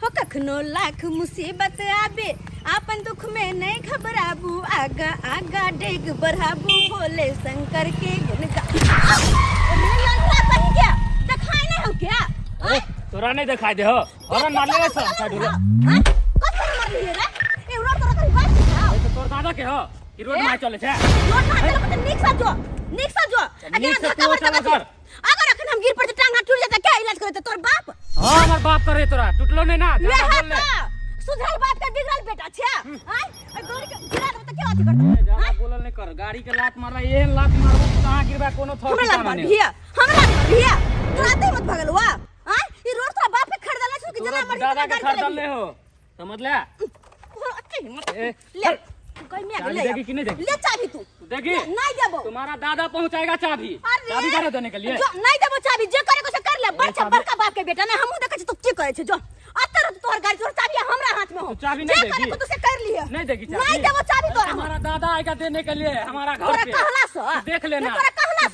हो कखनो लाख मुसीबत आबे आपन दुख में नहीं घबराबू आगा आगा डेग बढ़ाबू भोले शंकर के गुण क्या दिखाई नहीं हो क्या तोरा नहीं दिखाई दे हो और मार ले सब साइड हो कत मार लिए रे ए रोड तोरा कहीं बात ए तो तोर दादा के हो कि रोड में चले छे रोड में चले तो निक सा जो नीक से तू चला कर अगर अखन हम गिर पड़ते टांग हाथ टूट जाता क्या इलाज करे तोर बाप हां हमर बाप करे तोरा टूटलो नहीं ना ज्यादा बोल ले सुधरल बाप का बिगड़ल बेटा छे हां गोरी के गिरा दे तो क्या अथी करता ज्यादा बोलल नहीं कर गाड़ी के लात मारला एहन लात मारबो कहां गिरबा कोनो थोक हमरा भैया तोराते मत भगल हुआ हां ई रोड तोरा बाप के खरीदले छु कि जना मर्जी दादा के खरीदल ले हो समझ ले ले कोई में ले देगी कि नहीं देगी ले चाबी तू देगी नहीं देबो तुम्हारा दादा पहुंचाएगा चाबी चाबी करे देने के लिए जो नहीं देबो चाबी जे करे को से कर ले बच्चा बड़का बाप के बेटा ने हमहु देखे छ तू की करे छ जो अतर तोहर गाड़ी तोहर चाबी हमरा हाथ में हो चाबी नहीं देगी तू से कर लिए नहीं देगी चाबी नहीं देबो चाबी तोरा हमारा दादा आएगा देने के लिए हमारा घर पे कहला सो देख लेना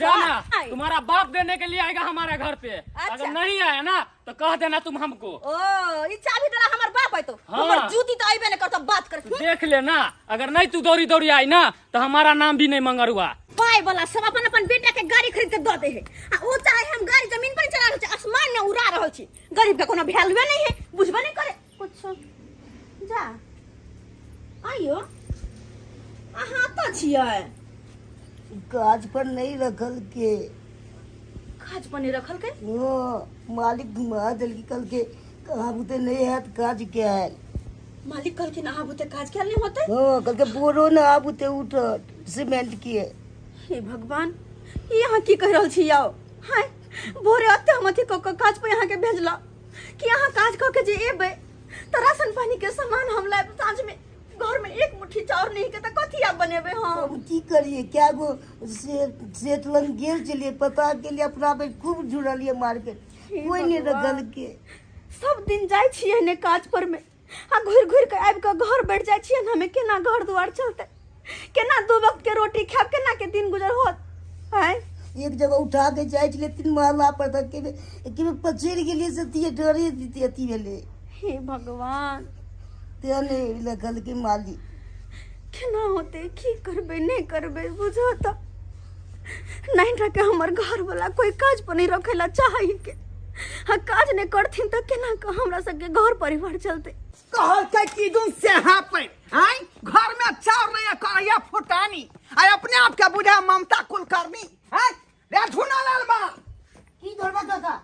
जाना तुम्हारा बाप देने के लिए आएगा हमारे घर पे अगर नहीं आया ना तो कह देना तुम हमको ओ ई चाबी देला हमर बाप है तो हमर जूती तो आइबे न करतो बात कर देख लेना अगर नहीं तू दौड़ी दौड़ी आई ना तो हमारा नाम भी नहीं मंगरुआ पाए वाला सब अपन अपन बेटा के गाड़ी खरीद के दे दे है आ ओ चाहे हम गाड़ी जमीन पर चला रहल छी आसमान में उड़ा रहल छी गरीब के कोनो वैल्यू नहीं है बुझबे नहीं करे कुछ जा आइयो अहाँ तो छियै काज पर नहीं रखल के काज पर नहीं रखल के ओ मालिक घुमा दिल की कल के कहाँ बुते नहीं है काज क्या है मालिक कल के नहा बुते काज क्या नहीं होते हाँ कल के बोरो ना बुते उठत सीमेंट के हे भगवान यहाँ की कह रहल छी आओ हाय भोरे अते हम अथी काज पे यहाँ के भेजला कि यहाँ काज क के जे एबे त राशन पानी के सामान हम लाए साँझ में घर में एक मुट्ठी चाउर नहीं के त कथी आप बनेबे हम अब की करिए क्या गो सेठ लंग गेल चलिए पता के लिए अपना पे खूब जुड़लिए मार्केट कोई नहीं रखल के सब दिन जाय छिए ने काज पर में आ घुर घुर के आबि के घर बैठ जाय छिए हमें केना घर दुआर चलते केना दो वक्त के रोटी खाब केना के दिन गुजर होत है एक जगह उठा के जाय छले 3 महला पर तक के पचेर के लिए से डरे दीती अति भेले हे भगवान तेने लगल के माली केना होते की करबे नहीं करबे बुझो त नहीं रखे हमर घर वाला कोई काज पर नहीं रखेला चाहिए के हाँ काज नहीं करथिन तो केना का हमरा सबके घर परिवार चलते कहल के की दुन से हां पे हैं घर में चार नहीं करैया फुटानी आ अपने आप के बुढ़ा ममता कुलकर्णी हैं रे धुना लाल बा की करबा काका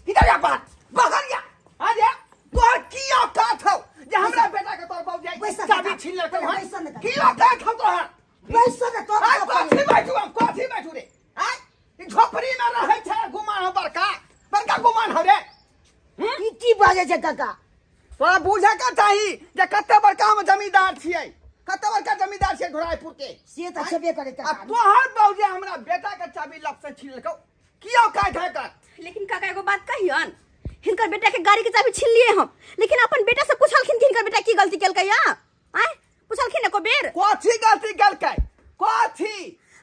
इधर या बात बगरिया आ जा तो की औकात हो जे हमरा बेटा के तोर बाबू जाई चाबी छीन ले तो की औकात हो तो पैसा दे तो कथी बैठू रे हैं ई झोपड़ी में रहे छे गुमान बड़का गुमान हो रे की बाजे छे काका तोरा बुझे का चाही जे कते बड़का हम जमींदार छियै कते बड़का जमींदार छियै घोड़ाईपुर के से त छबे करे आ काका तोहर बाबूजी हमरा बेटा के चाबी लप से छीन लेको की औकात है कर लेकिन काका एगो बात कहियन हिनकर बेटा के गाड़ी के चाबी छीन लिए हम लेकिन अपन बेटा से पूछलखिन कि हिनकर बेटा की गलती केलकै या आय पूछलखिन एको बेर कथी गलती केलकै कथी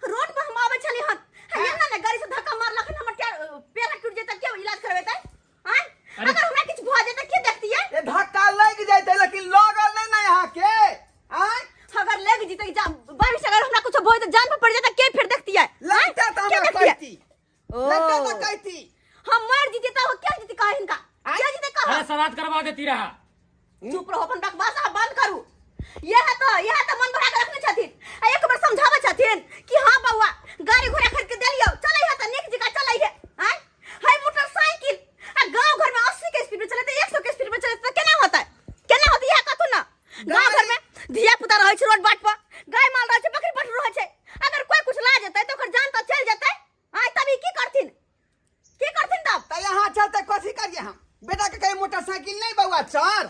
रोड पर हम आबै छली हन एना ने गाड़ी से धक्का मारलखिन हमर क्या पैर टूट जेतै के इलाज करबेतै आय अगर हमरा किछ भ जेतै के देखतियै ए धक्का लग जैते लेकिन लगल नहीं ना यहां के आय अगर लग जेतै जा बारिश अगर हमरा कुछ भ जेतै जान पे पड़ जेतै के फिर देखतियै लगता त हमरा कहती लगता त कहती हम मर जीते त क्या जीते कह इनका क्या जीते कह अरे सराद करवा देती रहा चुप रहो अपन बकवास बंद करू यह तो मन बढ़ा के रखने छथिन एक बार समझावे छथिन कि हां बउआ गाड़ी घोड़ा खरीद के देलियो चलै है त निक जगह चलै है हां हाय मोटरसाइकिल आ गांव घर में 80 के स्पीड में चले तो 100 के स्पीड में चले तो केना होता है कथु ना गांव घर में धिया पुता रहे छ रोड बाट पर गाय माल रहे छ बकरी पट रहे छ अगर कोई कुछ ला जेतै तो ओकर जान तो चल जेतै आय तभी की करथिन तब त यहां चलते कथी करिए हम बेटा के कहीं मोटरसाइकिल नहीं बउआ चढ़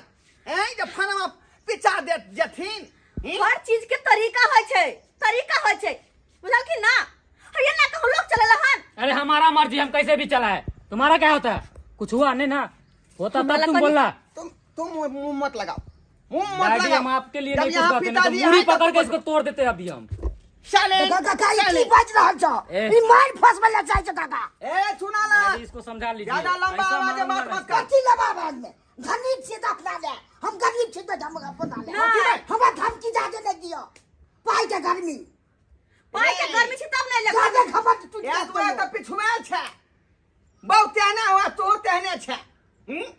ए जब फनमा पिचा दे जथिन हर चीज के तरीका होय छै बुझलखिन ना ये ना कहू लोग चलेला हन अरे हमारा मर्जी हम कैसे भी चलाए तुम्हारा क्या होता है कुछ हुआ नहीं ना होता तब तुम बोलना तुम मुंह मत लगाओ डैडी हम आपके लिए नहीं कुछ करते नहीं तो मुड़ी पकड़ के इसको तोड़ देते अभी हम चले काका की बाज रहल छ ई मार फसबे ला चाहि छ काका ए सुना ला डैडी इसको समझा लीजिए ज्यादा लंबा ऐसा आवाज मारूंगा मत ना मत कर कथी लबा आवाज में धनिक से तो अपना ले, हम गरीब से तो हम अपना ले। नहीं। हमारा धमकी जाके नहीं दियो, पाई के गर्मी, पाई के गर्मी छी तब नहीं जाके लेबो खबर टूट या तू तो पिछुआ छे बहुत तेना हुआ तो तेने छे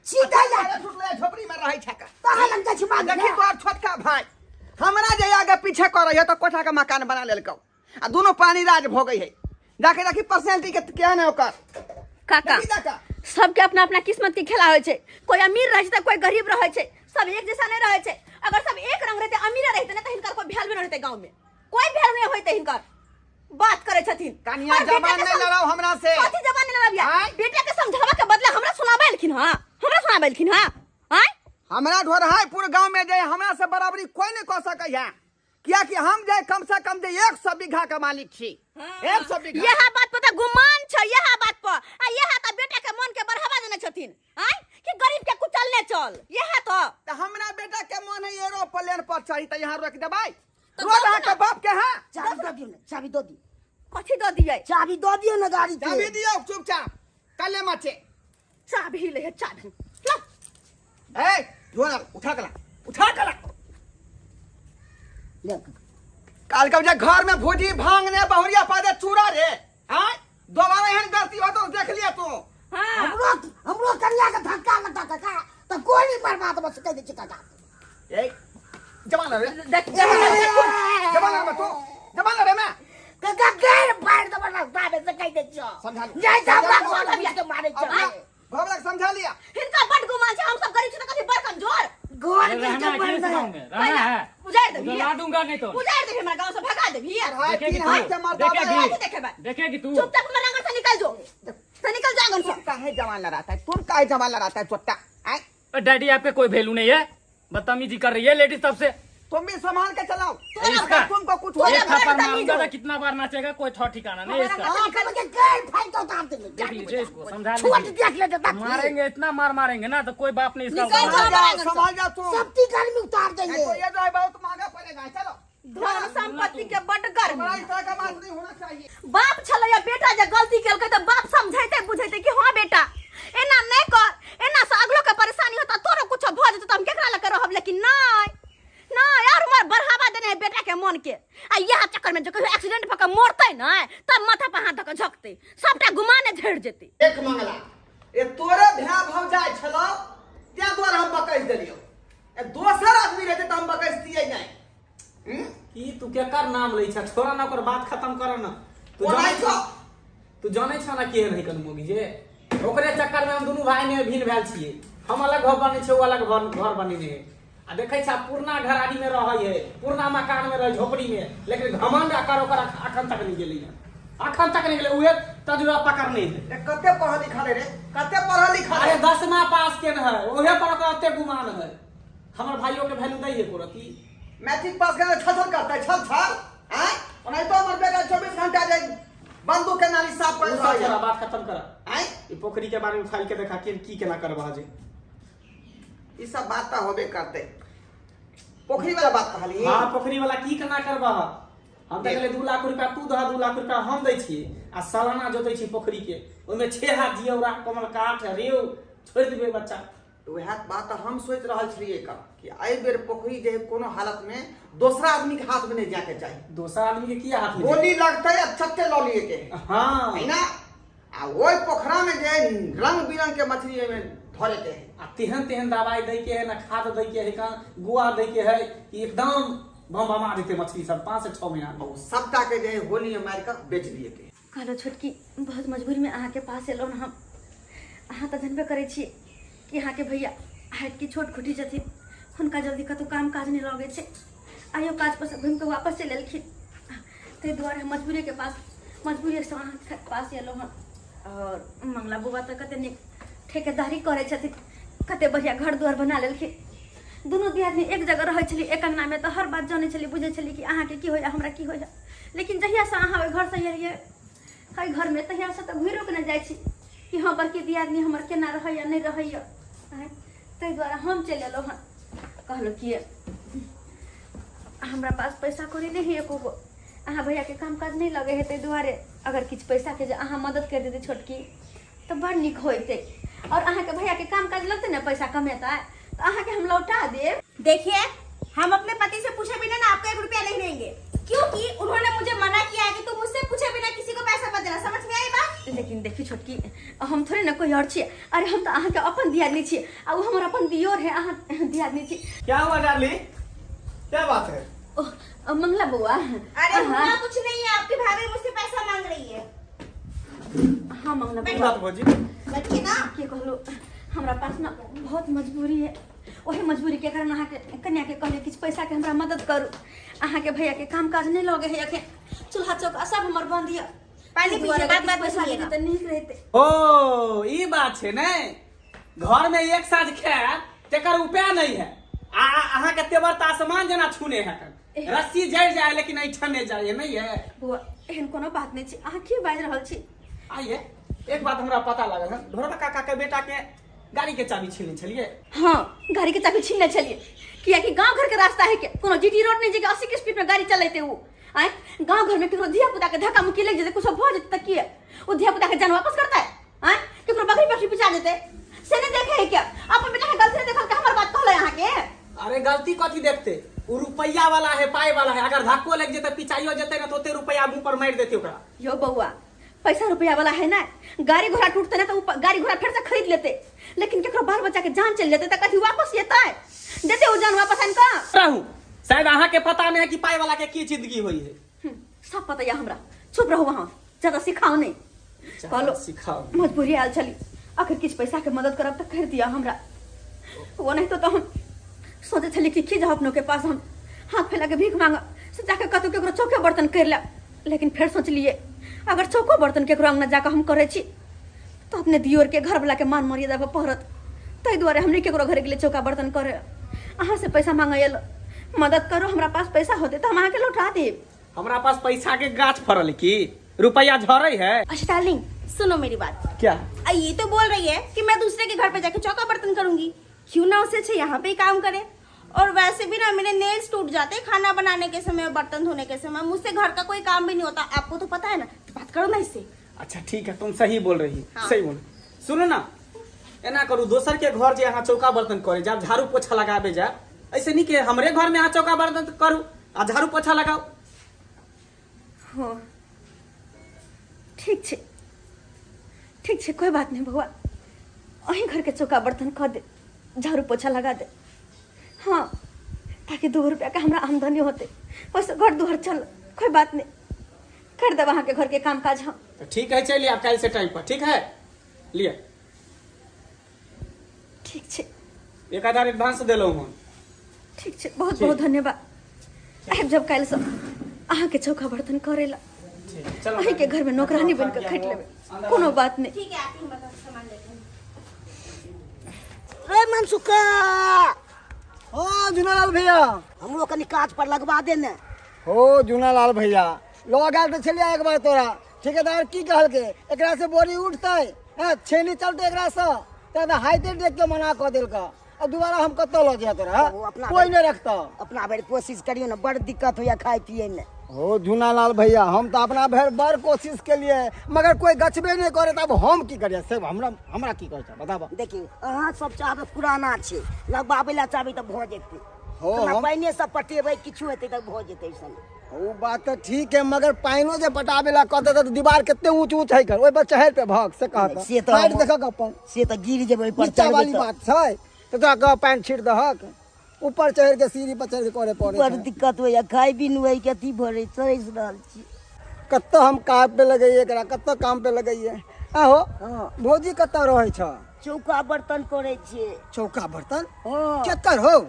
सीधा जा टूटले झोपड़ी में रहै छे का कहां लग जा छिमा देखी तोर छोटका भाई हमरा जे आगे पीछे कर है तो कोठा के मकान बना लेलकौ आ दोनों पानी राज भोगै है जाके देखी पर्सनालिटी के केहन है ओकर काका देखी देखा सबके अपना अपना किस्मत के खेला होय छै कोई अमीर रहै छै त कोई गरीब रहै छै सब एक जैसा नहीं रहै छै अगर सब एक रंग रहते अमीर रहते ना त हिनकर कोई वैल्यू नहीं रहते गांव में कोई वैल्यू नहीं होते हिनकर बात करे छथिन कनिया जबान नहीं लड़ाओ हमरा से कथी जबान नहीं लड़ाबिया आँय? बेटा के समझावा के बदले हमरा सुनाबेलखिन हां हमरा सुनाबेलखिन हां आय हमरा ढोर है पूरे गांव में जे हमरा से बराबरी कोई नहीं कह सकै है किया कि हम जे कम से कम जे 100 बीघा के मालिक छी 100 बीघा यह बात पर त गुमान छ यह बात पर आ यह त बेटा के मन के बढ़ावा देने छथिन आय कि गरीब के कुचलने चल यह तो हमरा बेटा के मन है एरोप्लेन पर चढ़ी त यहाँ रोक देबै तो रोड कब है के बाप के है चाबी दो दियो ना, चाबी दो दियो, कथी द दियै चाबी दो दियो ना गाड़ी के। चाबी दियो चुपचाप कल्ले मचे चाबी ले है चाबी ला ए जोना उठा कला ले काल कब जे घर में भूजी भांगने बहुरिया पादे चूड़ा रे हां दोबारा एहन गलती हो तो देख लिया तू हां हमरो कन्या के धक्का लगा का तो कोई नहीं बर्बाद बस कह दे काका। ए जवान रे देख जवान रे तू जवान रे मैं काका गैर फाड़ दो बना बाबे से कह दे छो समझा ली। जय हमरा को के मारे छो भवलक समझा लिया हिनका बड गुमान छै हम सब गरीब छी त कथी बड़ कमजोर गोर रहना है किस गाँव में रहना है उजाड़ देभी जला दूंगा नहीं तो उजाड़ देभी हमरा गांव से भगा देभी भाई देखेगी तीन हाथ से तू मारता देखेगी देखेबे देखेगी तू चुपचाप मेरे आंगन से निकल जो से निकल जा आंगन से काहे जवान लड़ाता है तुम काहे जवान लड़ाता है चोट्टा आए डैडी आपके कोई वैल्यू नहीं है बदतमीजी कर रही है लेडीज तब से तुम भी संभाल के चलाओ इसका तुमको कुछ तो हो एक घर थप्पड़ बदतमीज मारूंगा हो। तो कितना बार नाचेगा कोई ठौ ठिकाना नहीं इसका हां के गैर फाड़ तो उतार दे देख लीजिए इसको समझा छोड़ लीजिए देख ले देता मारेंगे इतना मार मारेंगे ना तो कोई बाप नहीं इसका निकल उतार जाओ। देगा। संभाल जाओ तुम सबकी घर में उतार नहीं देंगे तो ये जो है बहुत महंगा पड़ेगा चलो धन संपत्ति के बड तुम्हारा गर्मी इस तरह का बात नहीं होना चाहिए बाप छलैया बेटा जे गलती केलकै त बाप समझैते बुझैते कि हां बेटा एना नहीं कर एना से अगलो के परेशानी होता तोरो कुछ भ जेत त हम केकरा लके रहब लेकिन नहीं नहीं यार हमर बढ़ावा देने है बेटा के मन के आ यह चक्कर में जो कहियो एक्सीडेंट भके मरतै न तब माथा पे हाथ धक झकतै सबटा गुमाने झड़ जेतै एक मंगला ये तोरे भैया भौ जाय छलो त्या द्वारा हम बकैस देलियो ए दोसर आदमी रहते त हम बकैस दिए नहीं की तू केकर नाम लै छ छोरा ना ओकर बात खत्म कर ना तू जानै छ ना के नहीं कन मोगी जे ओकरे चक्कर में हम दुनू भाई ने भिन भेल छिए हम अलग घर बने छै ओ अलग घर बनेने है आ देखे छ पुरना घराड़ी में रहै है पुरना मकान में रह झोपड़ी में लेकिन घमंड आकर ओकर अखन तक नहीं गेलै अखन तक नहीं गेलै उहे तजुर्बा पकड़ने है कते पढ़ा लिखा रे कते पढ़ा लिखा अरे रे 10वां पास केन है ओहे पर ओकर ओते गुमान है हमर भाइयों के वैल्यू दै है कोरती मैट्रिक पास करने छल करता है छल हैं और नहीं तो हमर बेटा 24 घंटा जाए बंदूक के नाली साफ कर रहा है बात खत्म कर हैं ई पोखरी के बारे में फाइल के देखा के की केना करबा जे ये सब बात तो होबे करते पोखरी वाला बात कहली हां पोखरी वाला की केना करबा हम त कहले 2 लाख रुपया तू दहा 2 लाख रुपया हम दै छी आ सालाना जोतै छी पोखरी के ओमे 6 हाथ जियौरा कमल काठ रेव छोड़ देबे बच्चा वह बात हम सोच रहा छलिए का कि आई बेर पोखरी जे कोनो हालत में दूसरा आदमी के हाथ में नहीं जाके चाहिए दूसरा आदमी के की हाथ में गोली लगते अच्छे लौ लिए के हां है ना आ ओई पोखरा में जे रंग बिरंग के मछली में धरे के है आ तेहन दवाई दै के है ना खाद दै के है का गुआ दै के है कि एकदम बम देते मछली सब 5 से 6 महीना में सबटा के जे होली में मार कर बेच दिए के कहलो छोटकी बहुत मजबूरी में अहाँ के पास एलो न हम अहाँ त जानबे करै छी कि अहाँ के भैया हाथ की छोट खुटी छथिन हुनका जल्दी कतौ काम काज नहीं लगे छे आइयो काज पर से घूम के वापस चल एलखिन ते दुआरे मजबूरी से अहाँ के पास एलो हम और मंगला बुआ त कते निक ठेकेदारी करे छथिन कते बढ़िया घर दुआर बना लेलखिन दुनू दियादनी एक जगह रहै छली एक अंगना में तो हर बात जानै छली बुझै छली कि अहाँ के की होया हमरा की होया लेकिन जहिया से अहाँ ओइ घर से एलियै हई घर में तहिया से तो घुरो के न जाइ छी कि हाँ बड़की दियादनी हमर केना रहैया नहीं रहैया ताहि द्वारा हम चलि एलहुँ हँ कहलहुँ कि हमरा पास पैसा कौड़ी नहीं एको गो अहाँ भैया के काम काज नहीं लगे है ताहि दुआरे अगर किछु पैसा के जे अहाँ मदद कर देते छोटकी तो बड़ नीक होते और अहाँ के भैया के काम काज लगते ना पैसा कमेता है तो अहाँ के हम लौटा देब। देखिए, हम अपने पति से पूछे बिना ना आपको 1 रुपया नहीं देंगे, क्योंकि उन्होंने मुझे मना किया है कि तुम मुझसे पूछे बिना किसी को पैसा मत देना। समझ में आई बात? लेकिन देखी छोटकी, हम थोड़े ना कोई और छिए। अरे हम तो अहाँ के अपन दियादनी छिए आ वो हमर अपन दियोर है, अहाँ दियादनी छी। क्या हुआ डार्लिंग, क्या बात है? ओह, मंगला बुआ। अरे हुआ कुछ नहीं है, आपकी भाभी मुझसे पैसा मांग रही है। हाँ मंगला की बुआ, बात भौजी? बैठिए ना। के कहलो हमरा पास ना बहुत मजबूरी है। वही मजबूरी के कारण अहाँ के कन्या के कहले किछ पैसा के हमरा मदद करू। अहाँ के भैया के काम काज नहीं लगे है अखे, चूल्हा चौका सब हमर बंद है। पानी पीजिए, बात पैसा पीजिएगा। देते नहीं रहते। ओ ई बात छै ने, घर में एक साथ खाए तेकर उपाय नहीं है। अहाँ के तेवर त आसमान जना छूने है, रस्सी जड़ जाए लेकिन ऐठन नहीं जाए, नहीं है बुआ एहन कोनो बात नहीं छी। अहाँ की बाज रहल छी? आइए, एक बात हमरा पता लागल है, ढोरटा काका के बेटा के गाड़ी के चाबी छीनने छलिए। हाँ गाड़ी के चाबी छीनने छलिए, किया कि गांव घर के रास्ता है के कोनो जीटी रोड नहीं जे 80 की स्पीड में गाड़ी चलेते वो आए गांव घर में केकरो धिया पुता के धक्का मुक्की लग जेते, कुछ भ जेते त किए वो धिया पुता के जान वापस करता है? आए केकरो बकरी पकड़ी पिचा जेते से नहीं देखे है क्या? अपन बेटा के गलती से देखल के हमर बात कहले यहां के। अरे गलती कथी देखते, उ रुपया वाला है, पाए वाला है, अगर धक्को लग जेते पिचाइयो जेते ना तो ओते रुपया मुंह पर मार देते ओकरा। यो बउआ पैसा रुपया वाला है ना, गाड़ी घोड़ा टूटते ना तो गाड़ी घोड़ा फिर से खरीद लेते, लेकिन केकरो बाल बच्चा के जान चल जेते त कथी वापस येता है? देते वो जान वापस आन का? रहू शायद अहाँ के पता नहीं है कि पाए वाला के की जिंदगी हुई है। सब पता है हमरा, चुप रहो वहां, ज्यादा सिखाओ नहीं। कहलो सिखाओ, मजबूरी आयल चली, आखिर किस पैसा के मदद करब तो कर दिया हमरा। वो नहीं तो हम सोचे छली कि जाओ अपनों के पास हम हाथ फैला के भीख मांग से जाके कतौ केकरो चौके बर्तन कर ले, लेकिन फिर सोच लिए अगर चौको बर्तन केकरो अंगना जाके हम करे छी तो अपने दियोर के घर वाला के मान मर्यादा पर पहरत, तै दुआरे हमने केकरो घर गेले चौका बर्तन करे। अहाँ से पैसा मांगल, मदद करो, हमरा पास पैसा होते तो हम अहाँ के लौटा देब। हमरा पास पैसा के गाछ फरल की रुपया झरे है? अच्छा डार्लिंग सुनो मेरी बात। क्या? ये तो बोल रही है कि मैं दूसरे के घर पे जाके चौका बर्तन करूंगी, क्यों ना उसे अच्छे यहाँ पे ही काम करे। और वैसे भी ना मेरे नेल्स टूट जाते खाना बनाने के समय, बर्तन धोने के समय, मुझसे घर का कोई काम भी नहीं होता, आपको तो पता है ना। तो बात करो ना इससे। अच्छा ठीक है, तुम सही बोल रही, हाँ। सही बोल। सुनो ना, एना करू दोसर के घर जे यहाँ चौका बर्तन करे जब झाड़ू पोछा लगाबे जा, ऐसे नहीं कि हमरे घर में यहाँ चौका बर्तन करू आ झाड़ू पोछा लगाओ। हो ठीक छे, ठीक छे, कोई बात नहीं बउआ, अहीं घर के चौका बर्तन कर दे, झाड़ू पोछा लगा दे। हाँ ताकि 2 रुपया का हमरा आमदनी होते, वैसे घर दुहर चल, कोई बात नहीं, कर दे वहाँ के घर के काम काज। हम तो ठीक है, चलिए आप कल से टाइम पर, ठीक है? लिए ठीक छे, 1000 एडवांस दिलौं हम। ठीक छे, बहुत बहुत धन्यवाद। आब जब कल से अहाँ के चौका बर्तन करेला चलो अहीं के घर में नौकरानी बन के खट लेबे, कोनो बात नहीं। ठीक है, आप ही मतलब सामान लेते हैं। अरे मनसुखा, ओ जुनालाल भैया, हमरो कनी काज पर लगवा देने। हो जुनालाल भैया, लोग आयल तो चलिए एक बार तोरा ठेकेदार की कहल के एकरा से बोरी उठते छेनी चलते एकरा से तो हाइटे देख के मना कर दिल का, अब दोबारा हम कत्तो लो जाए तोरा? कोई नहीं रखता। अपना भर कोशिश करियो ना, बड़ दिक्कत हो या खाए पिए में। हो जुनालाल भैया, हम तो अपना भर बड़ कोशिश के लिए, मगर कोई गछबे नहीं करे, तब हम की करिए? से हमरा की करे बताबा? देखिए अहाँ सब चाहबे पुराना छे, लगबाबे ला चाहबे तो भ जेते। हो हम पहिने सब पटेबै, किछु हेतै त भ जेतै सन। वो बात तो ठीक है, मगर पाइनो जे पटाबे ला कहते तो दीवार कितने ऊंच ऊंच है कर, ओइ पर चढ़ पे भाग से कहता से तो हाइट देखक अपन से तो गिर जेबै पर नीचा वाली बात है, तो तोरा कह पैंट छीट दहक, ऊपर चढ़ के सीढ़ी पर चढ़ के करे बड़ पड़े। दिक्कत हो या खाए भी नुई के अथी भरे चढ़ रहल छी। कत्तो हम काम पे लगाइए एकरा, कत्तो काम पे लगाइए। आहो हाँ भौजी कत्तो रहे छ? चौका बर्तन करे छिए। चौका बर्तन हाँ केकर हो?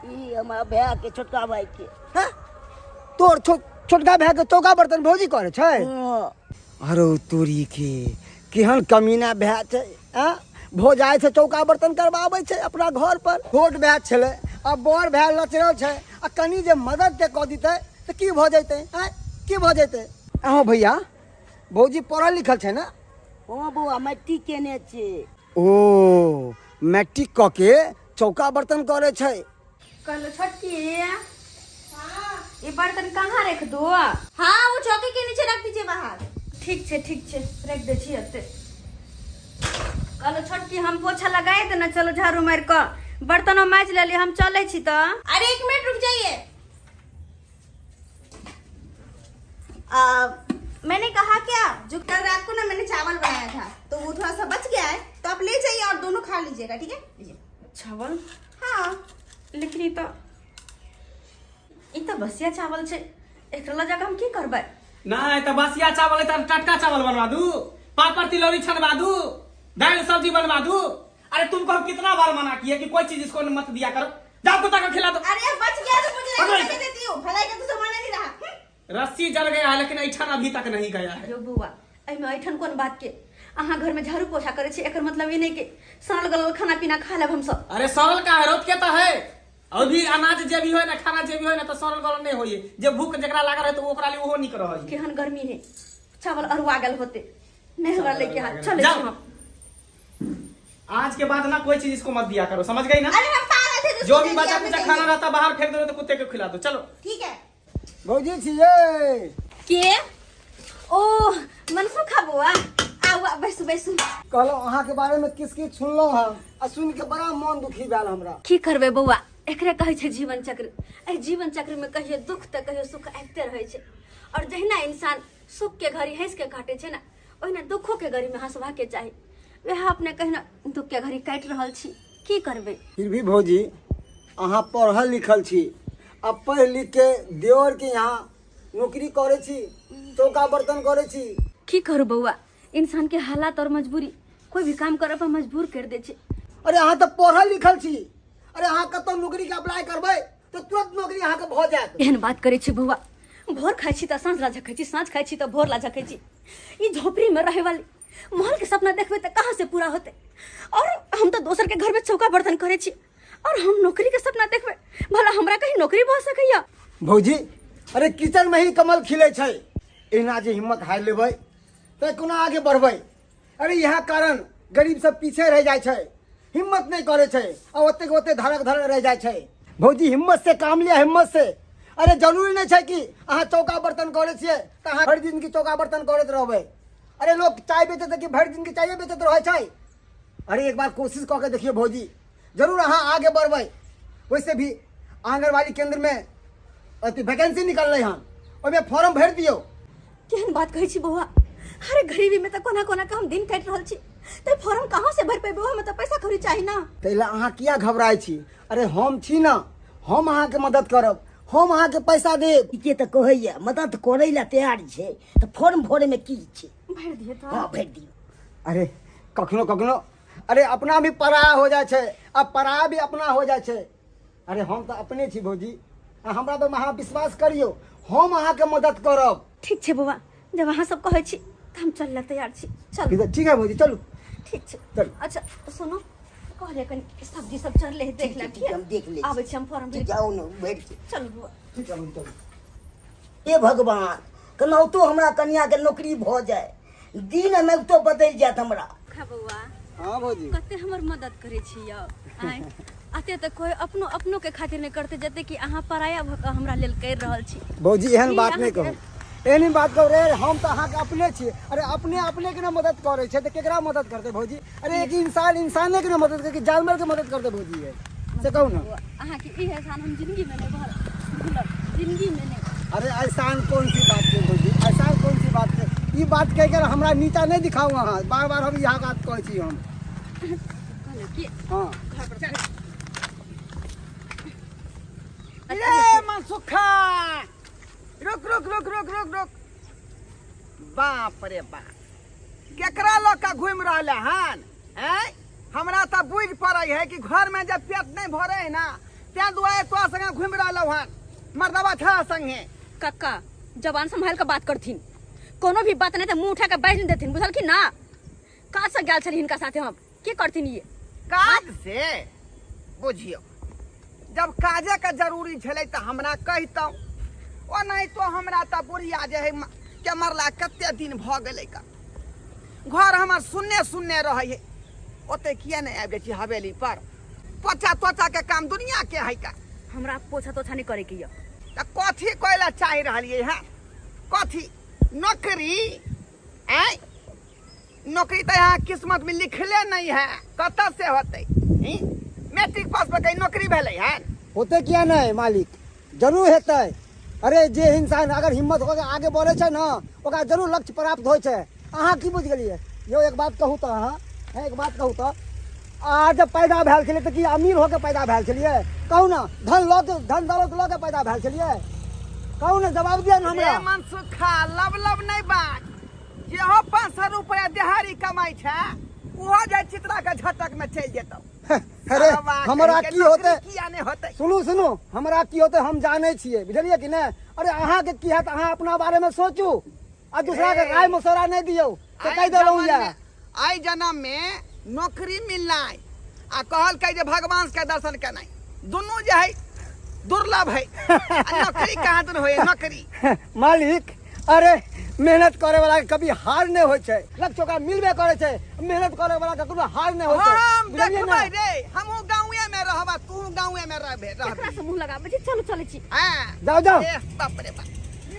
ई हमारा भैया के छोटका भाई के। हैं? तोर छोटका भाई के चौका बर्तन भौजी करे छै? हाँ अरे तोरी के केहन कमीना भाई छै, हैं? भौजाई से चौका बर्तन करवाबै छै अपना घर पर। छोट भाई छले, अब बड़ भाई लचरल छै, आ कनी जे मदद के कह दितै त की भ जैतै? हैं? की भ जैतै? अहो भैया, भौजी पढ़ल लिखल छै ना? हाँ बउआ मैट्रिक केने छे। ओ मैट्रिक क के चौका बर्तन करे छै। कहलो छोटकी ये बर्तन कहाँ रख दो? हाँ वो चौकी के नीचे रख दीजिए बाहर। ठीक छे रख दे छी। कहलो छोटकी हम पोछा लगाए थे ना, चलो झाड़ू मार कर बर्तन माज ले ली, हम चले छी। तो अरे 1 मिनट रुक जाइए। मैंने कहा क्या, जो कल रात को ना मैंने चावल बनाया था तो वो थोड़ा सा बच गया है, तो आप ले जाइए और दोनों खा लीजिएगा, ठीक है? लीजिए चावल। हाँ लेकिन ई तो बसिया चावल छे, एकरा जगह हम की करबै? नहीं तो बसिया चावल है तो टटका चावल बनवा दू, पापड़ तिलौरी छनवा दू, दाल सब्जी बनवा दू। अरे तुमको कितना बार मना किया कि कोई चीज इसको मत दिया करो, जाओ कुत्ता को खिला दो। अरे बच गया तो मुझे नहीं देती हूँ, भलाई का तो जमाना नहीं रहा। रस्सी जल गया है लेकिन ऐठन अभी तक नहीं गया है। जो बुआ एमे ऐठन कोन बात के, अहाँ घर में झाड़ू पोछा करे छी, एकर मतलब ई नहीं के सड़ल गलल खाना पीना खा लेब हम सब। अरे सरल का है, रोज के तो है। अभी अनाज जे भी हो ना, खाना जे भी हो ना, तो सरल गलल नहीं होई। जे भूख जकरा लागल है तो ओकरा लिए ओहो निक रहई। केहन गर्मी है, चावल अरुआ गेल होते नहीं हमरा लेके हाथ चले जाओ। हम। आज के बाद ना कोई चीज इसको मत दिया करो, समझ गई ना? अरे हम पागल थे, जो भी बचा कुचा खाना रहता बाहर फेंक दो तो कुत्ते को खिला दो। चलो ठीक है। भौजी छियै के ओ मनसुखा बुआ आउ बैसु बैसु। कहलो अहाँ के बारे में किस किस सुनलो हम, आ सुन के बड़ा मन दुखी भेल हमरा। की करबे बौआ, एकरे कहै छै जीवन चक्र। एहि जीवन चक्र में कहियो दुख तऽ कहियो सुख आबिते रहै छै, और जहिना इंसान सुख के घड़ी हंस के काटे छै ना, ओहिना दुखों के घड़ी में हंसबा के चाही। वह अपने कहिना दुख के घड़ी काटि रहल छी, की करबे? फिर भी भौजी अहाँ पढ़ल लिखल छी, अब पढ़ लिख के देवर के यहाँ नौकरी करे छी, चौका बर्तन करे छी। की करू बौआ, इंसान के हालात और मजबूरी कोई भी काम करे पर मजबूर कर दे छै। अरे अहाँ तो पढ़ल लिखल छी, अरे अहाँ कतौ नौकरी के अप्लाई करबै तो तुरंत नौकरी अहाँ के भऽ जायत। एहन बात करे छी बौआ, भोर खाइ छी तऽ साँझ ला झकै छी, साँझ खाइ छी तऽ भोर ला झकै छी। ई झोपड़ी में रहे वाली महल के सपना देखबे तऽ कहाँ से पूरा होते? और हम तो दोसर के घर में चौका बर्तन करे छी, और हम नौकरी के सपना देखबे, भला हमरा कहीं नौकरी भऽ सकैया? भौजी अरे किचन में ही कमल खिले छै, एना जे हिम्मत हार लेबै तो कोना आगे बढ़बै? अरे यहाँ कारण गरीब सब पीछे रह जाय छै, हिम्मत नहीं करे छै, और ओते के ओते धड़क धड़क रह जाय छै। भौजी हिम्मत से काम लिया, हिम्मत से। अरे जरूरी नहीं छै कि अहाँ चौका बर्तन करे छियै तो अहाँ भरि दिन की चौका बर्तन करैत रहबै। अरे लोग चाय बेचते कि भरि दिन की चाय बेचते रहे छै। अरे एक बार कोशिश कऽ के देखिए भौजी, जरूर अहाँ आगे बढ़बै। वैसे भी आंगनबाड़ी केंद्र में अथी वैकेंसी निकल हन, ओहिमे फॉर्म भरि दियौ। केहन बात कहै छी बौआ, अरे गरीबी में तो कोना कोना के हम दिन काटि रहल छी, तो फॉर्म कहाँ से भर पेबै? ओहिमे तो पैसा कौड़ी चाही ना। तैला अहाँ किया घबराय छी? अरे हम छी ना, हम अहाँ के मदद करब, हम अहाँ के पैसा देब। के तो कहैया मदद करे ला तैयार छै, तो फॉर्म भरे में की छै? भर दिए तो हाँ भर दियो। अरे कखनो कखनो अरे अपना भी पराया हो जाए छै, अब पराया भी अपना हो जाए छै। अरे हम तो अपने छी भौजी, हमरा पर अहाँ विश्वास करियो, हम अहाँ के मदद करब। ठीक छै बौआ, जब अहाँ सब कहै छी तऽ हम चल ला तैयार छी। चल ठीक है भौजी, चलू। ठीक छै। चल। अच्छा सुनो, कहले कनी सब्जी सब चढ़ले है, देख ले। ठीक है, हम देख लै छी। आबै छी हम फॉर्म भरि। जाओ न बैठ के। चल बुआ। ठीक है भौजी, चलू। हे भगवान, केनाहितो हमरा कन्या के नौकरी भऽ जाए, दिन में तो बदल जात हमरा। खा बौआ, हाँ भौजी कते हमर मदद करे छी यौ। आय आते तऽ कोई अपनो के खातिर नहीं करते, जते कि अहाँ पराया भऽ के हमरा लेल कर रहल छी। भौजी एहन ई बात नहीं अहाँके- कहू, एहन बात कहू रे, हम तो अहाँ के अपने छी। अरे अपने के ना मदद करे छै तो केकरा मदद करते भौजी? अरे एक इंसान इंसाने के ना मदद करे, जानवर के मदद करते भौजी है से कहू ना। अहाँ के ई एहसान हम जिंदगी में नहीं भूलब, जिंदगी में नहीं। अरे एहसान कौन सी बात है भौजी, एहसान कौन सी बात है? ये बात कह कर हमरा नीचा नहीं दिखाऊ, अहाँ बार बार हम यहाँ बात कहै छी हम। कहले कि हाँ घर पर ये मनसुखा, रुक रुक रुक रुक रुक रुक। बाप रे बाप, केकरा लोग का घूम रहा हन? हमरा तो बुझ पड़े है कि घर में जब पेट नहीं भरे है ना, त्या दुआरे तो संगे घूम रहा हन, मर्दबा था संगे। कक्का जबान संभाल के बात करथिन, कोनो भी बात नहीं तो मुंह उठा के बैठ नहीं देथिन, बुझलखिन ना? का से गेल छली हिनका साथे हम, की करथिन ये? काज से बुझियो, जब काजे का जरूरी छले तो हमरा कहतौ, ओ नहीं तो हमरा तो बुढ़िया जे है के मरला कते दिन भ गेले का। घर हमर सुन्ने सुन्ने रहे है, ओते किया नहीं आबि छी हवेली पर? पोछा तोछा के काम दुनिया के है का? हमरा पोछा तोछा नहीं करे के ये। त कथी कोइला चाहि रहलिए है? कथी नौकरी? नौकरी तो यहाँ किस्मत में लिखले नहीं है, कत से होते? मैट्रिक पास पर कहीं नौकरी भेले है? होते किया नहीं मालिक, जरूर हेतै। अरे जे इंसान अगर हिम्मत होकर आगे बढ़े छे ना, ओकरा जरूर लक्ष्य प्राप्त होय छे। अहाँ की बुझ गेलिए? यो एक बात कहूँ तो अहाँ, एक बात कहूँ तो आज जब पैदा भेल छलिए तऽ की अमीर होके पैदा भेल छलिए? कहू ना, धन दौलत लऽ के पैदा भेल छलिए? कहू ना, जवाब दिया ना हमरा। मनसुखा लब नहीं बात, जेहो 500 रुपया दिहाड़ी कमाई छे ओहो जाय चित्रा के झटक में चल जेतौ। अरे हमरा की होते? किया नहीं होते? सुनू, हमरा की होते हम जाने छिए, बुझलिए कि नहीं? अरे अहाँ के की हैत, अहाँ अपना बारे में सोचू आ दूसरा के राय मशवरा नहीं दियो तो कह देलहुँ या आई जन्म में नौकरी मिलना आ कहल कह जे भगवान के दर्शन करना, दोनों जो है दुर्लभ है। नौकरी कहाँ दूर होए? नौकरी मालिक, अरे मेहनत करे वाला के कभी हार नहीं होय छे, लक्ष्य का मिलबे करे छे। मेहनत करे वाला के कभी हार नहीं होय छे। हम बुझलिए ना? देखबै रे, हमहू गांवे में रहबा, तू गांवे में रहबे। एकरा से मुंह लगाबे छी, चलो चले छी। हां जाओ ए बाप रे बाप,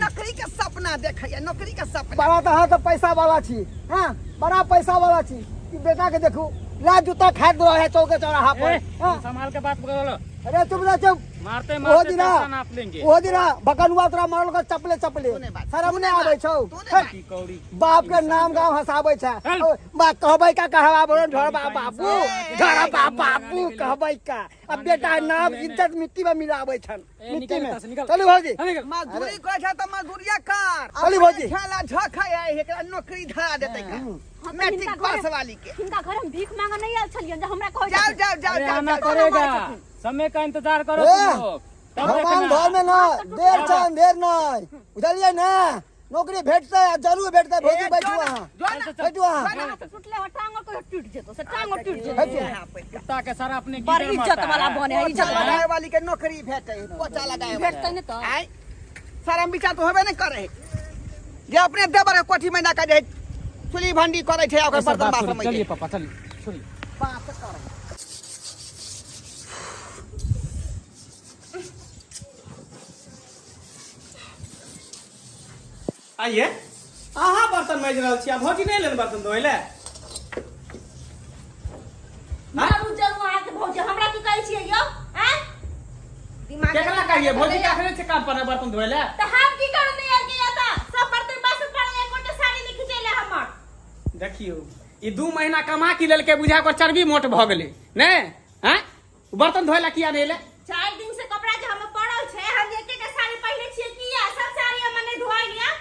नौकरी के सपना देखैया, नौकरी के सपना। बड़ा तो हाँ तो पैसा वाला छी, हाँ बड़ा पैसा वाला छी। कि बेटा के देखू ला जूता खाद दो है चौके चौराहा पर। हाँ? संभाल के बात करो। अरे चुप रह, चुप। मारते वो मारते दिना पैसा नाप लेंगे। वो दिना बकनुआ तोरा मारल का चपले शर्म नहीं आवे छौ? की कौड़ी बाप के नाम गांव हंसावे छे। बा कहबै का कहवा बोल ढोरबा बाबू, ढोरबा बाबू कहबै का। अब बेटा नाम इज्जत मिट्टी में मिलावे छन, मिट्टी में। चलू भौजी, मजदूरी करे छ त मजदूरिया कर। चलू भौजी। खेला झखै है, एकरा नौकरी धरा देतै का? मैट्रिक पास वाली के। हिनका घर हम भीख मांगा नहीं आल छलियन जे हमरा कहो जाओ जाओ जाओ अरे जाओ आना जाओ। पड़ेगा, समय का इंतजार करो ए, तुम लोग, तब भगवान देखना। घर में ना देर छन, देर नहीं, बुझलिए ना? नौकरी भेटते जरूर भेटते। भौजी बैठू अहाँ, बैठू अहाँ। टूटले हो टांग को टूट जेतो, से टांग टूट जेतो। कुत्ता के सारा अपने बड़ी गिरे इज्जत मारता वाला है। बने है, इज्जत वाला। लगाए वाली के नौकरी भेटै, पोछा लगाए भेटतै ने तो। आय शरम विचार तो होबे नहीं करे जे अपने देवर के कोठी में ना का जे चुली भंडी करे छै, ओकर ऐसा बर्तन बात बासन छोड़िए, में चलिए पापा चलिए छोड़िए। बात कर। आइए, अहाँ बर्तन माजि रहल छी, आ भौजी नहीं लेन बर्तन धोए ले? मारू जरूर आके भौजी हमरा की कहै छियै यो? हैं? दिमाग केकरा कहिए भौजी के आखिर से काम पर बर्तन धोए ले? तो हम की करू नहीं आके आता? सब बर्तन बासन पड़ल, एक गोटे साड़ी नहीं खिचैले हमर। देखियो, ई 2 महीना कमा की लेलके, बुझा कर चर्बी मोट भ गेलै ने? हैं? बर्तन धोए ला किया नहीं ले? 4 दिन से कपड़ा जे हम पड़ल छै, हम एके के साड़ी पहिरे छियै किया? सब साड़ी हम नहीं धोइ लिया।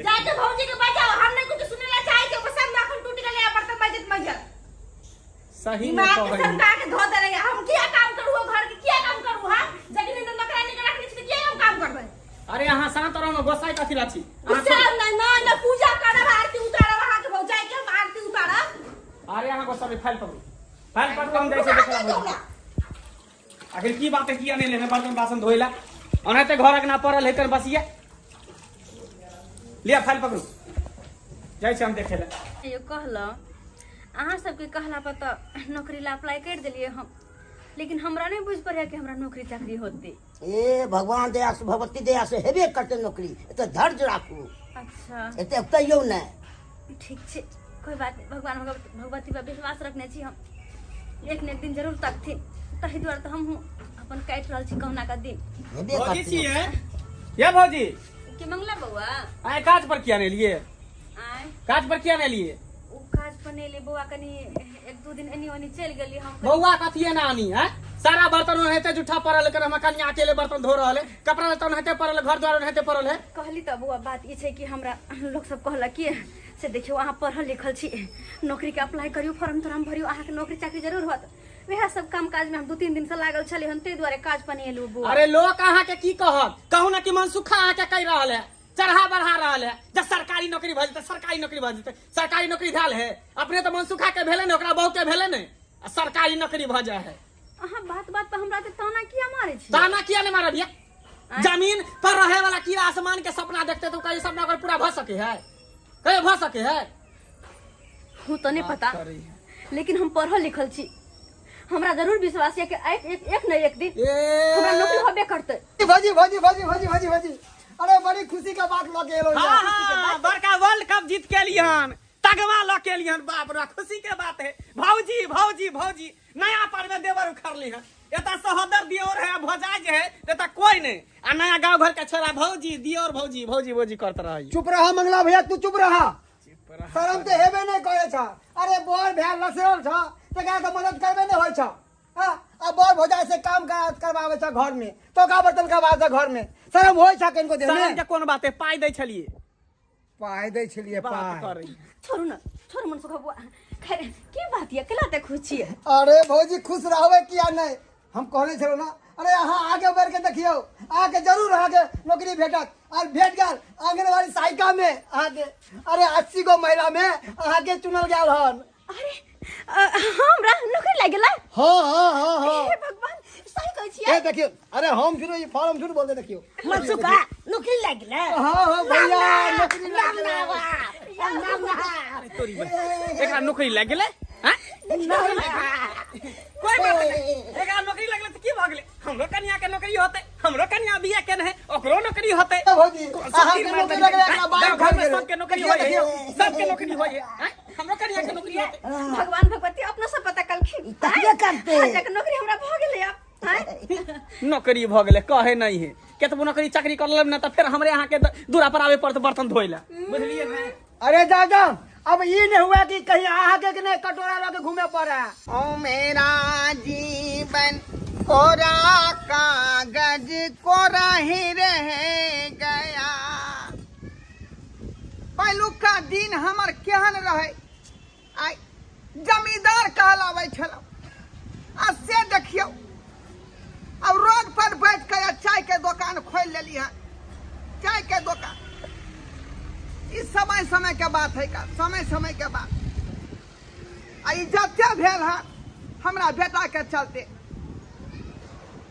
जाके भौजी के बजाओ, हम नहीं कुछ सुने ला चाहे के पसंद अखन टूट गेलै बर्तन मजत। सही में दिमाग कहै के सरका के धो दे रहे, हम किया काम करू हो घर के, किया काम करू? हां जखनी तो नौकरानी के रखनी छी, किया हम काम करबै? अरे अहाँ शांत रहू न, गोसाई कथी ला छी? उससे ना पूजा करब, आरती उतारब, अहाँ के भौजाई के हम आरती उतारब। अरे अहाँ गोसाई फाइल पकड़ू, फाइल पकड़ू, हम जाय छै देखला भौजी। आखिर की बात है, किया नहीं लेने बर्तन बासन धोए ला? ओनाहिते घर अंगना पड़ल है, कर बसिया लिया फाइल पकड़ू, जाय छै हम देखे ला। यो कहला अहाँ सबके कहला पर तो नौकरी ला अप्लाई कर दिलिए हम, लेकिन हमरा नहीं बुझ पड़े कि हमरा नौकरी चाकरी होते। ए भगवान दया से, भगवती दया से हेबे करते नौकरी। एते धैर्य राखू, अच्छा एते कहियो नहीं। ठीक छे, कोई बात नहीं। भगवान भगवती पर विश्वास रखने छी हम, एक न एक दिन जरूर तकथिन। तही द्वारा तो हम अपन काट रहल छी कहुना का दिन। हेबे भौजी करते छिए ये भौजी, के मंगला बउआ आए काज पर किया नहीं लिए? आय काज पर किया नहीं लिए? उ काज बनेले बउआ कनी 1-2 दिन एनी ओनी चल गेली हम। बउआ कथिए ना आनी है? सारा बर्तन ओनाहिते जूठा पड़ल कर, हम कन्या अकेले बर्तन धो रहल है, कपड़ा लत्ता ओनाहिते पड़ल, घर द्वार ओनाहिते पड़ल है। कहली तो बउआ बात ई छै कि हमरा लोग सब कहला कि से देखियो अहाँ पढ़ल लिखल छी, नौकरी के अप्लाई करियो, फॉर्म तोरम भरियो, अहाँ के नौकरी चाकरी जरूर होत। वह सब काम काज में हम 2-3 दिन से लागल छली, हम ते द्वारे काज पनेलु बउआ। अरे लोग अहाँ के की कहत? कहू ना कि मनसुखा अहाँ के कह रहल है, चढ़ा बढ़ा रहल है, जब सरकारी नौकरी भ जेतै, सरकारी नौकरी भ जेतै, सरकारी नौकरी धाल है। अपने तो मनसुखा के भेले ने, ओकरा बहु के भेले ने, आ सरकारी नौकरी भ जाए है। अहाँ बात बात पर हमरा ते ताना किया मारे छी? ताना किया नहीं मारब? जमीन पर रहे वाला कीड़ा आसमान के सपना देखते तो कहीं सपना अगर पूरा भ सके है? कहीं भ सके है? हूँ तो नहीं पता, लेकिन हम पढ़ल लिखल छी, हमरा जरूर विश्वास है कि एक न एक दिन हमरा नौकरी होबे करते। भौजी भौजी भौजी भौजी भौजी भौजी, अरे बड़ी खुशी का बात लगे एलो। हाँ हाँ, बड़का वर्ल्ड कप जीत के लिए हन, डगवा लो के लिए बाप रे खुशी के बात है। भौजी भौजी भौजी नया पर में देवर उखड़ ली है। एता सहोदर दियोर है भौजाई है एता कोई नहीं आ नया गांव घर के छोरा भौजी दियोर भौजी भौजी भौजी करत रही। चुप रहा मंगला भैया, तू चुप रहा। शरम ते हेबे नहीं करे छ। अरे बोर भैया लसेल छ त का तो मदद करबे नहीं होय छ। हां अब बोर भौजाई से काम करवावे छ घर में, तो का बर्तन करवावे छ घर में। शरम होय छ किनको दे शरम के कोन बात है, पाई दै छलिए पाए दे छलिए बात पाए। कर रही। छोड़ू ना, छोड़ू मन सुखा बुआ। खैर की बात ये केला तक खुशी है। अरे भौजी खुश रहवे किया नहीं, हम कहले छलो ना। अरे यहाँ आगे बढ़ के देखियो, आगे जरूर आगे नौकरी भेटत। और भेट गल आंगनबाड़ी सहायिका में आगे। अरे 80 गो महिला में आगे चुनल गेल हन। अरे हमरा नौकरी लाग गेला। हाँ हाँ हाँ हाँ हे भगवान सही कहै छियै। ये देखियो, अरे हम फिर ये फॉर्म झूठ बोल दे देखियो। मनसुखा नौकरी लाग गेलै। हाँ हाँ भैया नौकरी लग गेलै। तोरी एकरा नौकरी लग गेलै। हां कोई बात नहीं, एकरा नौकरी लगले त की भ गेलै। हमरो कन्या के नौकरी होतै, हमरो कन्या बिया केने है ओकरो नौकरी होतै। भौजी अहाँ के नौकरी लग गेलै, बाप घर में सबके नौकरी होय है, सबके नौकरी होय है। हमरो कन्या के नौकरी होतै। भगवान भगवती अपना सब पता कलखिन। तबे करते। आज के नौकरी हमरा भ गेलै अब। हैं नौकरी भ गेलै कहे नहीं है। केतबो नौकरी चाकरी कर लेब ना त फिर हमरे यहाँ के दूरा पर आवे पड़त बर्तन धोए ला, बुझलिए ना। अरे दादा अब ये नहीं हुआ कि कहीं आगे के नहीं कटोरा लगे घूमे पड़ा। ओ मेरा जीवन कोरा कागज कोरा ही रह गया। पहलू का दिन हमर केहन रहे, आई जमींदार कहलावे छल। आ से देखियो अब रोड पर बैठ के चाय के दुकान खोल लेली है। चाय के दुकान इस समय समय के बात है का, समय समय के बात। आई जत्या भेल है हमरा बेटा के चलते।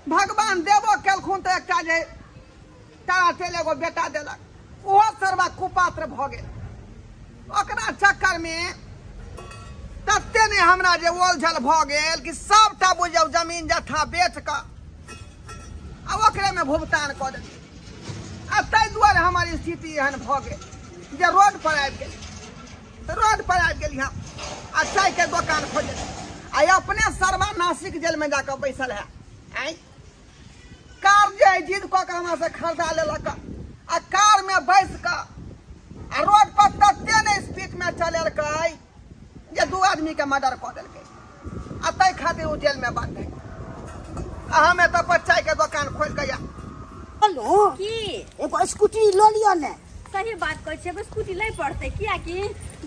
भगवान देवो केलखुन तो एकटा जे तारा तेल एगो बेटा देलक, ओहो सर्वा कुपात्र भ गेल। ओकरा चक्कर में तत्ते ने हमरा जे ओलझल भ गेल कि सबटा बुझौ जमीन जथा बेच क अब ओकरे में भुगतान क देलियै। आ ताहि दुआरे हमर स्थिति एहन भ गेल जे रोड पर आबि गेल। रोड पर आबि गेली हम आ चाय के दुकान खोले आ अपने सर्वा नासिक जेल में जाकर बैसल है। आई कार जे जिद कऽ के हमरा से खरीदा लेलक आ कार में बैस क आ रोड पर तत्ते ने स्पीड में चलेलकै जे 2 आदमी के मर्डर कऽ देलकै। आ ताहि खातिर ओ जेल में बंद है। आ हमे तो चाय के दुकान खोल के हेलो की एगो स्कूटी लो लियो ने। सही बात कहै छै, स्कूटी लै पड़तै किया कि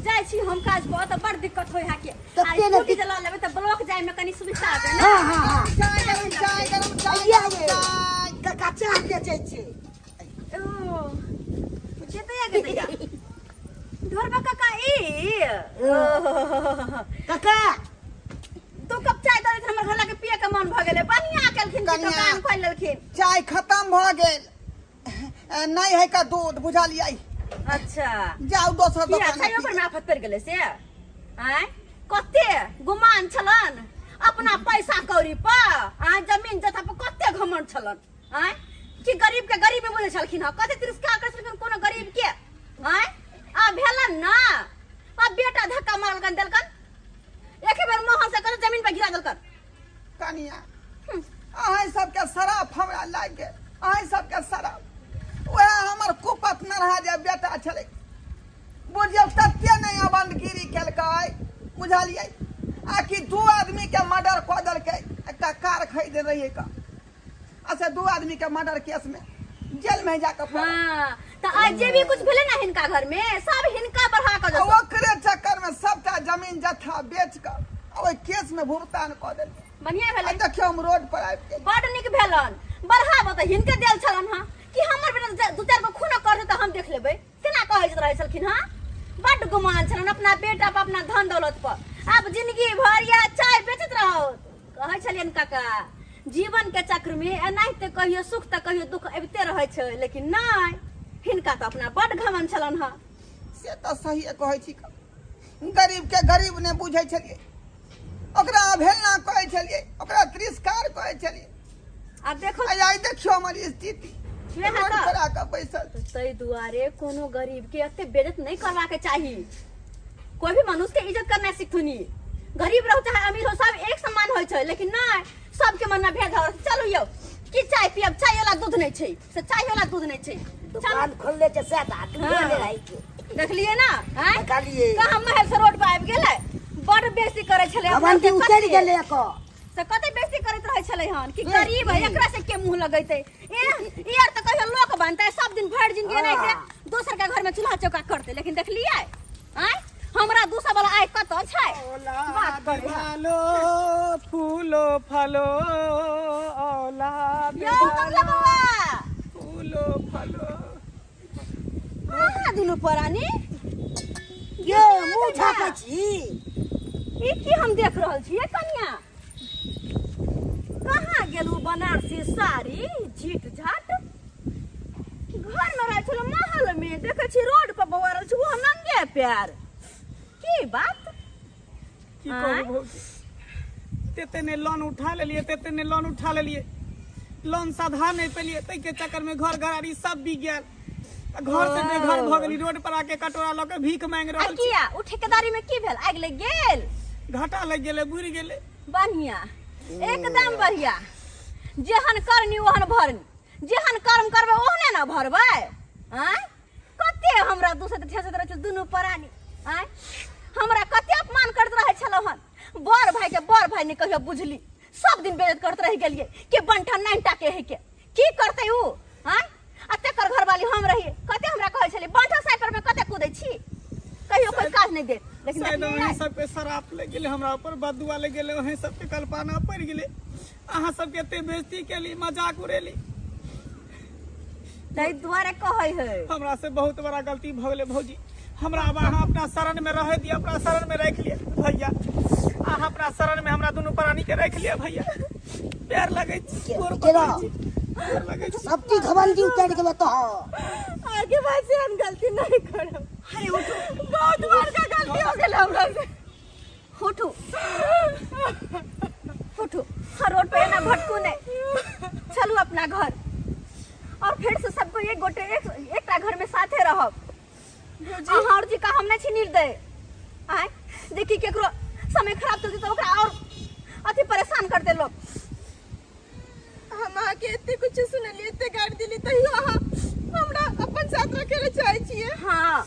जाय छी हम काज पर त बड़ दिक्कत होय है के। तऽ आ के ने स्कूटी चला लेबै त ब्लॉक जाय में कनी सुविधा हेतै ना। हाँ हाँ हाँ चाय गरम चाय गरम चाय आइए गरम चाय। काका चाह बेचै छै। ओ जेतै आगे दैया ढोरबा काका ई काका दू कप चाय दे दे हमर घर लागे पिए के मन भ गेलै। बढ़िया केलखिन कि कनिया। दुकान खोल लेलखिन। चाय खत्म भ गेल, नहीं है का दूध बुझलियै। अच्छा जाओ दोसर किया दुकान छायो पर में आफत पड़ गेलै से। आय कते गुमान छलन अपना पैसा कौड़ी पर। आ जमीन जथा पर कते घमंड छलन। आय कि गरीब के गरीब में बुझै छलखिन। कते तिरस्कार करै छलखिन कोनो गरीब के। आय आ भेलन ना आ बेटा धक्का मारलकन देलकन एक बेर मोहन से कर जमीन पे गिरा देलकन। कनिया अहाँ सबके शराब हमरा लाग गेल। अहाँ सबके शराब वह हमर कुपत न रहा जे बेटा छलै। बुझियौ तत्ते नहीं अबंधगिरी केलकै बुझलियै। आ कि 2 आदमी के मर्डर कऽ देलकै। एकटा कार खरीद रहिए का अच्छा 2 आदमी के मर्डर केस में जेल में जाकर हां त आज जे भी कुछ भेलै ना हिनका घर में सब हिनका बढ़ा क दो। ओकरे चक्कर में सबटा जमीन जथा बेच कर ओइ केस में भुगतान कऽ देलकै। बढ़िया भेलै। देखियौ हम रोड पर आबि गेल। बड़ निक भेलन। बढ़ाबो त हिनके देल छलन। हां कि हमर बेटा 2-4 गो खून कर दे त हम देख लेबै केना कहै छत रहै छलखिन। हां बड़ गुमान छलन अपना बेटा पर अपना धन दौलत पर। अब जिंदगी भर या चाय बेचत रहो कहै छलियन काका। जीवन के चक्र में एनाहिते कहियो सुख त कहियो दुख अबिते रहै छै। लेकिन नहीं हिनका त अपना बड़ घमंड छलन। हां से तो सही कहै छी। गरीब के गरीब ने बुझै छलियै, ओकरा अवहेलना कहै छलियै, ओकरा तिरस्कार कहै छलियै। अब देखो आई देखियो हमारी स्थिति ये है रोड तो। पर आकर बैसल। तै दुआरे कोनो गरीब के एते बेइज्जत नहीं करवा के चाही। कोई भी मनुष्य के इज्जत करना सीखुनी। गरीब रहो चाहे अमीर हो सब एक समान होय छै, लेकिन नहीं सबके मन में भेदभाव। चलू यौ की चाय पियब, चाय वाला दूध नहीं छै, से चाय वाला दूध नहीं छै। दुकान खोलले छै से बात बोले रही के देखलिए ना हैं देखलिए कहां महल से रोड पे आबि गेलै, बड़ बेइज्जती करे छले। अवंती उतर गेले को से कते बेइज्जती करैत रहे छले हन कि गरीब है एकरा से के मुंह लगैते। ए यार त कहियो लोक बनतै, सब दिन भर जिंदगी एनाइते दोसर के घर में चूल्हा चौका करते। लेकिन देखलिए हैं हमरा दूसरा वाला आइ कत छै बात करे। फलो फूलो फलो औलाद यो कमला बाबा फूलो फलो। दुनु परानी ये मुंह झाकै छी। ई की हम देख रहल छियै कन्या, कहाँ गेलू बनारसी साड़ी झीट झाट, घर में रह छलो महल में, देखे छी रोड पर बौआ रहल छी वो नंगे पैर। की बात की कहू भौजी, तेते ने लोन उठा लेलिए, तेते ने लोन उठा लेलिए, लोन साधा नहीं पेलिए, तै के चक्कर में घर घरारी सब बिक गेल। घर से बेघर भ गेली, रोड पर आके कटोरा ल के भीख मांग रहल छी। किया उ ठेकेदारी में की भेल, आग लग गेल, घाटा लग गेले, बुझ गेले। बढ़िया एकदम बढ़िया। जेहन करनी ओहन भरनी, जेहन कर्म करबे ओहने ना भरबै। हैं कते हमरा दूसरे ठेसत रह दुनु परानी, हैं हमरा कते अपमान करत रहे छलो हन। बड़ भाई के बड़ भाई ने कहियो बुझली, सब दिन बेइज्जत करत रह गेलिए के बंठन नहीं टाके है के की करते उ। हैं अतेकर घरवाली हम रही, कते हमरा कहै छली बंठन साइपर में कते कूदै छी, कहियो कोई काज नहीं दे। लेकिन शायद वही सब पे शराप लग गेले, हमरा ऊपर बदुआ लग गेले, वही सब पे कल्पना पड़ गेले। अहाँ सब केते बेइज्जती केली, मजाक उड़ेली, तै दुआरे कहै है। हमरा से बहुत बड़ा गलती भ गेले भौजी। हमरा अब अहाँ अपना शरण में रह दिया, अपना शरण में रख लिया भैया। अहाँ अपना शरण में हमरा दुनू प्राणी के रख लिया भैया। पैर लगे छी, गोर केरा पकड़ै छी, पैर लगे छी। सब चीज घमंडी उतर गेले तो आगे बात से हम गलती नहीं करब। अरे उठो, बहुत बार का गलती हो गेल हमरा से। उठो उठो, हर रोड पे ना भटकू नहीं, चलू अपना घर और फिर से सबको एक गोटे एकटा घर में साथे रहब। अहाँ और जी का हम नहीं छीनिल दे। आय देखी केकरो समय खराब चलते तो ओकरा और अति परेशान कर दे लोग। हम आके एते कुछ सुनलिए, एते गाड़ी दिली, तहियो अहाँ हमरा अपन साथ रखे चाहे छिए। हाँ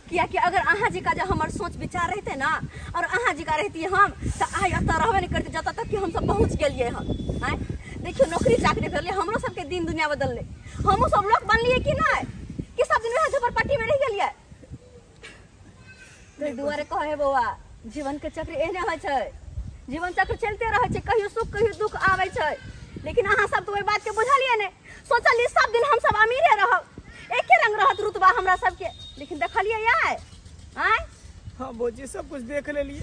किया कि अगर अहाँ जी का जो हमार सोच विचार रहते ना और अहाँ जी का रहती हम तो आय अत रहबे नहीं करते जत तक कि हम सब पहुंच गेलिए हम। आय देखियो नौकरी चाकरी कर ले, हमरो सबके दिन दुनिया बदल ले, हमहू सब लोग बनलिए कि नहीं कि सब दिन झोपड़पट्टी में रह गेलिए। दुआरे कहे बौआ जीवन के चक्र एहने होइ छै, जीवन चक्र चलते रहे छै, कहियो सुख कहियो दुख आवे छै। लेकिन अहाँ सब तो ओई बात के बुझलिए ने, सोचलिए सब दिन हम सब अमीरे रहब, एके रंग रहत रुतबा हमरा सबके। लेकिन देखलिए यार आय हाँ भौजी सब कुछ देख लेलिए।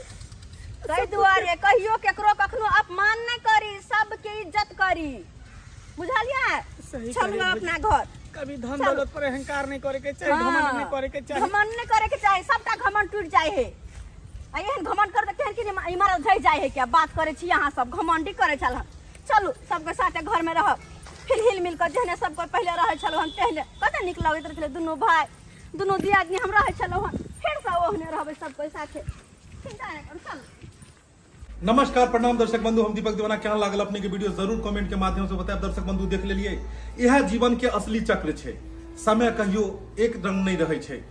तै दुआरे कहियो केकरो कखनो अपमान नहीं करी, सबके इज्जत करी, बुझलिए। सही चलू कहलिए अपना घर। कभी धन दौलत पर अहंकार नहीं करे के चाहिए, घमंड नहीं करे के चाहिए। घमंड नहीं करे के चाहिए, सबका घमंड टूट जाए है। आ एहन घमंड कर देते हैं कि इमारत धइ जाए है। क्या बात करे छी यहाँ सब घमंडी करे चल। चलू सबके साथे घर में रह, फिर हिल मिल कर जहने सबको पहले रहे छलो हम तेहने कते निक लगैत रहे दुनू भाई दुनू दियादनी हम रहे छलो हम, फिर से ओहने रहबे सबको साथे। चिंता नहीं करू, चल। नमस्कार प्रणाम दर्शक बंधु, हम दीपक दीवाना। केहन लागल अपने के वीडियो जरूर कमेंट के माध्यम से बताएब। दर्शक बंधु देख लेलिए, यह जीवन के असली चक्र छै। समय कहियो एक रंग नहीं रहे छै,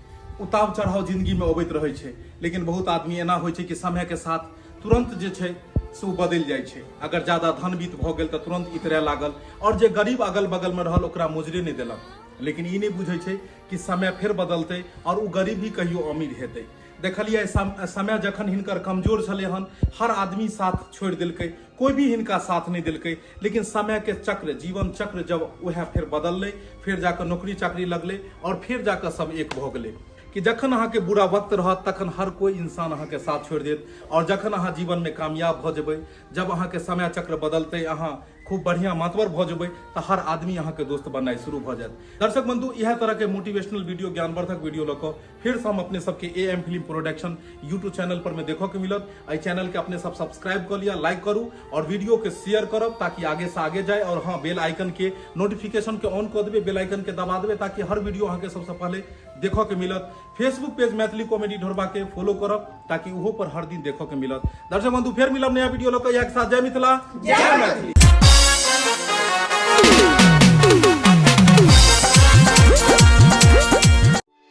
उतार चढ़ाव जिंदगी में अबैत रहे छै। लेकिन बहुत आदमी एना होइ छै कि समय के साथ तुरंत जे छै से बदल जाय छै। अगर ज्यादा धनबीत भ गेल तऽ तुरंत इतरे लागल, और जे गरीब अगल बगल में रहल ओकरा मुजरे नहीं देलक। लेकिन ई नहीं बुझे छै कि समय फिर बदलते और उ गरीब ही कहियो अमीर हेतै। देखलिए समय जखन हिनकर कमजोर छले हन, हर आदमी साथ छोड़ दिलकै, कोई भी हिनका साथ नहीं दिलकै। लेकिन समय के चक्र, जीवन चक्र जब वह फिर बदललै, फिर जाकर नौकरी चाकरी लगलै और फिर जाकर सब एक भ गेलै। कि जखन अहाँ के बुरा वक्त रहत तखन हर कोई इंसान अहाँ के साथ छोड़ देत, और जखन अहाँ जीवन में कामयाब भ जेबै, जब अहाँ के समय चक्र बदलते, अहाँ खूब बढ़िया मातवर भ जेबै तो हर आदमी यहाँ के दोस्त बननाइ शुरू भ जायत। दर्शक बंधु यह तरह के मोटिवेशनल वीडियो ज्ञानवर्धक वीडियो लको फिर से हम अपने सबके AM film production YouTube channel पर में देखो के मिलत। आई चैनल के अपने सब सब्सक्राइब कर लिया, लाइक करू और वीडियो के शेयर करब ताकि आगे से आगे जाए। और हाँ, बेल आइकन के नोटिफिकेशन के ऑन कर देवे, बेल आइकन के दबा देवे ताकि हर वीडियो अहाँ के सबसे पहले देखो के मिलत। फेसबुक पेज मैथिली कॉमेडी ढोरबा के फॉलो करब ताकि उहो पर हर दिन देखो के मिलत। दर्शक बंधु फिर मिलब नया वीडियो लको, एक साथ जय मिथिला जय मैथिली।